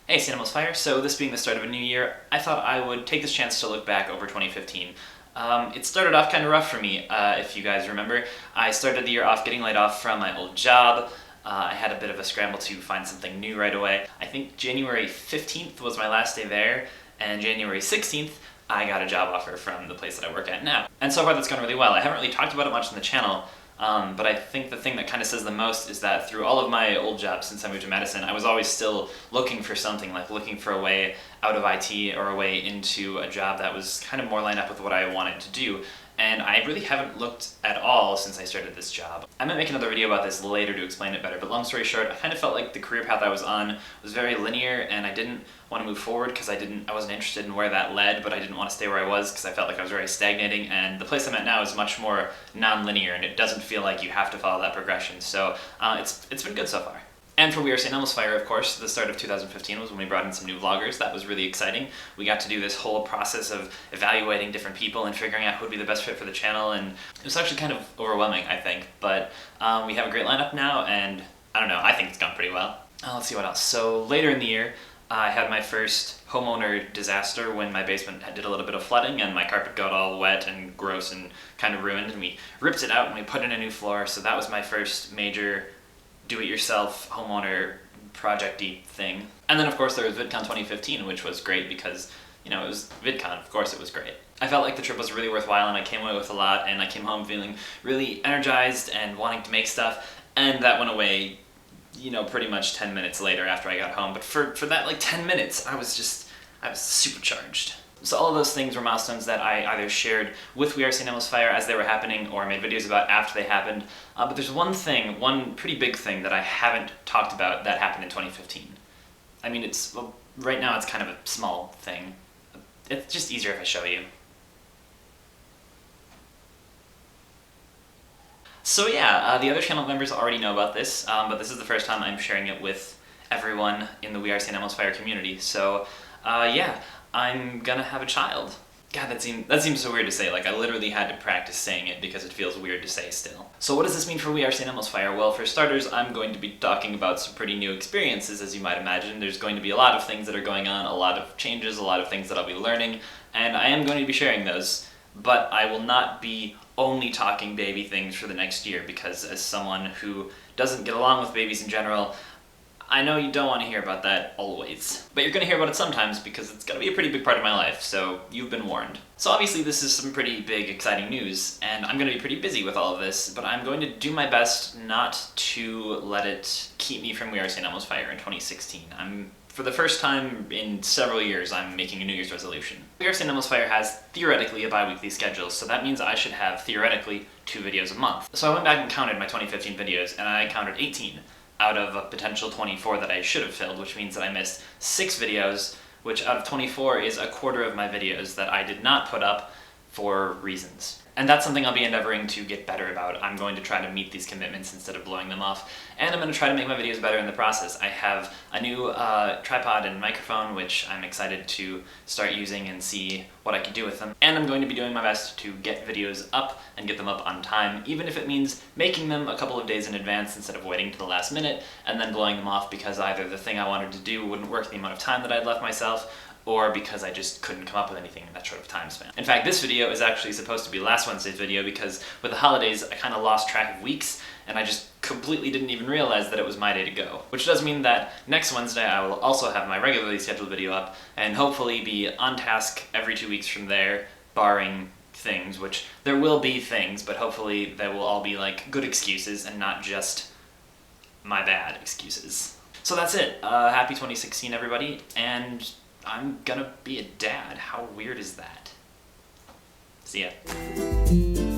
Hey, St. Elmo's Fire. So this being the start of a new year, I thought I would take this chance to look back over 2015. It started off kind of rough for me, if you guys remember. I started the year off getting laid off from my old job. I had a bit of a scramble to find something new right away. I think January 15th was my last day there, and January 16th I got a job offer from the place that I work at now. And so far that's gone really well. I haven't really talked about it much on the channel, but I think the thing that kind of says the most is that through all of my old jobs since I moved to Madison, I was always still looking for something, like looking for a way out of IT or a way into a job that was kind of more lined up with what I wanted to do. And I really haven't looked at all since I started this job. I might make another video about this later to explain it better, but long story short, I kind of felt like the career path I was on was very linear, and I didn't want to move forward because I wasn't interested in where that led, but I didn't want to stay where I was because I felt like I was very stagnating, and the place I'm at now is much more non-linear, and it doesn't feel like you have to follow that progression, so it's been good so far. And for We Are St. Elmo's Fire, of course, the start of 2015 was when we brought in some new vloggers. That was really exciting. We got to do this whole process of evaluating different people and figuring out who would be the best fit for the channel, and it was actually kind of overwhelming, I think. But we have a great lineup now, and I don't know, I think it's gone pretty well. Let's see what else. So later in the year, I had my first homeowner disaster when my basement did a little bit of flooding and my carpet got all wet and gross and kind of ruined, and we ripped it out and we put in a new floor. So that was my first major do-it-yourself homeowner project-y thing. And then of course there was VidCon 2015, which was great because, you know, it was VidCon, of course it was great. I felt like the trip was really worthwhile and I came away with a lot, and I came home feeling really energized and wanting to make stuff, and that went away, you know, pretty much 10 minutes later after I got home. But for that like 10 minutes, I was supercharged. So all of those things were milestones that I either shared with We Are St. Elmo's Fire as they were happening or made videos about after they happened. But there's one pretty big thing that I haven't talked about that happened in 2015. I mean, well, right now it's kind of a small thing. It's just easier if I show you. So yeah, the other channel members already know about this, but this is the first time I'm sharing it with everyone in the We Are St. Elmo's Fire community. So yeah, I'm gonna have a child. God, that seems so weird to say. Like, I literally had to practice saying it because it feels weird to say still. So what does this mean for We Are St. Elmo's Fire? Well, for starters, I'm going to be talking about some pretty new experiences, as you might imagine. There's going to be a lot of things that are going on, a lot of changes, a lot of things that I'll be learning, and I am going to be sharing those. But I will not be only talking baby things for the next year, because as someone who doesn't get along with babies in general, I know you don't want to hear about that always. But you're going to hear about it sometimes because it's going to be a pretty big part of my life, so you've been warned. So obviously this is some pretty big, exciting news, and I'm going to be pretty busy with all of this, but I'm going to do my best not to let it keep me from We Are St. Elmo's Fire in 2016. For the first time in several years, I'm making a New Year's resolution. We Are St. Elmo's Fire has, theoretically, a bi-weekly schedule, so that means I should have, theoretically, 2 videos a month. So I went back and counted my 2015 videos, and I counted 18. Out of a potential 24 that I should have filled, which means that I missed 6 videos, which out of 24 is a quarter of my videos that I did not put up for reasons. And that's something I'll be endeavoring to get better about. I'm going to try to meet these commitments instead of blowing them off, and I'm going to try to make my videos better in the process. I have a new tripod and microphone, which I'm excited to start using and see what I can do with them. And I'm going to be doing my best to get videos up and get them up on time, even if it means making them a couple of days in advance instead of waiting to the last minute and then blowing them off because either the thing I wanted to do wouldn't work the amount of time that I'd left myself, or because I just couldn't come up with anything in that short of time span. In fact, this video is actually supposed to be last Wednesday's video because with the holidays, I kind of lost track of weeks, and I just completely didn't even realize that it was my day to go. Which does mean that next Wednesday I will also have my regularly scheduled video up, and hopefully be on task every 2 weeks from there, barring things, which there will be things, but hopefully they will all be like good excuses and not just my bad excuses. So that's it. Happy 2016, everybody, and I'm gonna be a dad. How weird is that? See ya.